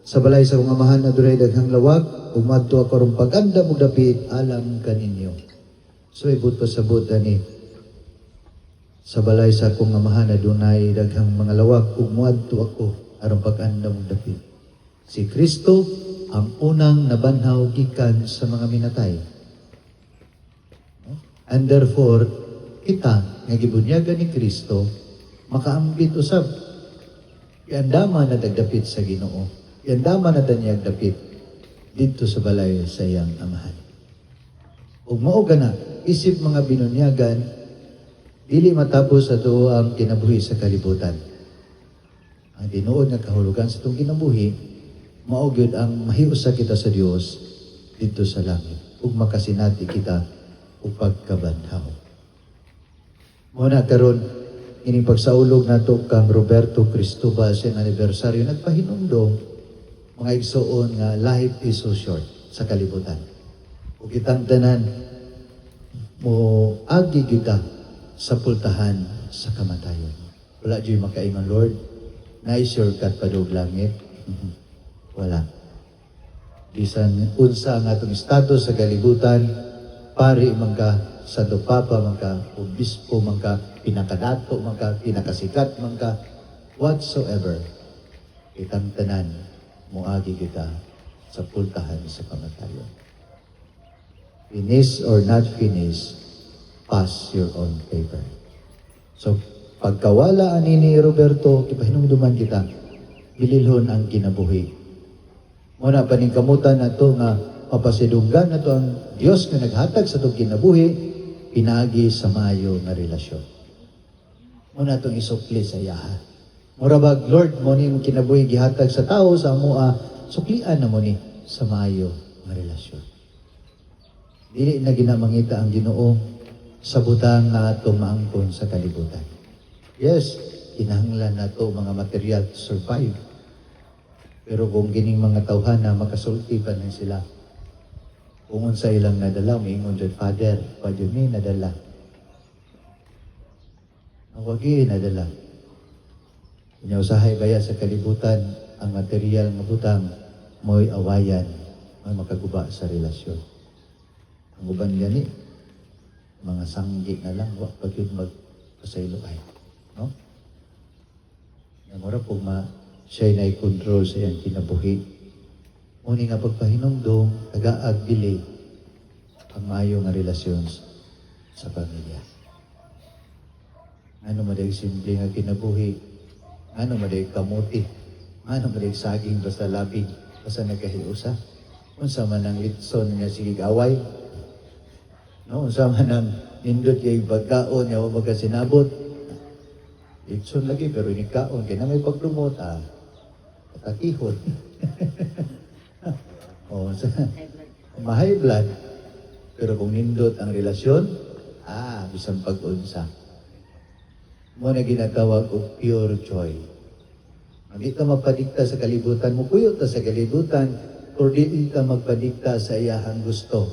Sa balay sa kong amahan na dunay daghang lawak, umadto ako ron paganda mo dapit alam kaninyo. So ibut pasabot ani sa balay sa kong amahan na dunay daghang mga lawak, umadto ako aron paganda mo dapit. Si Kristo ang unang nabanhaw gikan sa mga minatay. And therefore, kita nga gibunyagan ni Kristo makaambit usab. Iandama na dagdapit sa Ginoo. Iandama na tanyag dapit dito sa balay sa iyang amahan. Ug mao gana isip mga binunyagan dili matapos sa tuo ang kinabuhi sa kalibutan. Ang tinuod nga kahulugan sa itong kinabuhi mao gyud ang mahiusa kita sa Dios dito sa langit ug makasinati kita ug pagkabanhaw. Muna karon ining pagsaulog nato kang Roberto Cristobal sa anibersaryo nagpahinumdom mga igsoon nga life is so short sa kalibutan. Ug kitang tanan mo agi kita sa pultahan sa kamatayon. Wala diyoy makaingon, Lord, na-shortcut pa dog langit. Wala. Bisan unsa nga atong status sa kalibutan, pari man ka, santo papa man ka, obispo man ka, pinakadato man ka, pinakasikat man ka, whatsoever, kitang tanan muagi kita sa pultahan sa kamatayon. Finish or not finish, pass your own paper. So, pagkawala ani ni Roberto, ipahinumduman kita, bililhon ang kinabuhi. Muna paningkamutan na to nga mapasidunggan na to ang Diyos na naghatag sa itong kinabuhi, pinagi sa mayo nga relasyon. Muna itong isukli sa iyaha. Murabag, Lord, mo ni kinabuhi gihatag sa tao sa amua, suklian na mo ni sa maayo nga relasyon. Dili na ginamangita ang Ginoo sa butang nga atong maangkon sa kalibutan. Yes, kinahanglan na to mga material to survive. Pero kung gining mga tawhana makasulti pa na sila, kung unsa ilang nadala, miingon dyan, Father, Father may nadala. Ang wagi nadala. Inyausahay baya sa kalibutan, ang material nga butang, mo'y awayan, may makaguba sa relasyon. Ang uban gani, mga sanggi na lang, wak pag yun magpasaylo ay. No? Namura po siya'y nai-control sa iyang kinabuhi. Muni nga pagpahinumdong, taga-agbili ang maayo nga relasyon sa pamilya. Ano maday simple nga kinabuhi, ano maday kamuti, ano maday saging basta labing, basta nagkahiusa. Unsa man ang litson nga sige away, no? Unsa man ang nindot kay pagkaon nga magkasinabot. Litson lagi pero inikaon kay na may paglumot katakihon. O ma-high blood. Pero kung nindot ang relasyon, bisan pag-unsa. Mo na ginatawag og pure joy. Hindi ka magpadikta sa kalibutan mo, kuyot ka sa kalibutan, or di ka magpadikta sa iyahang gusto.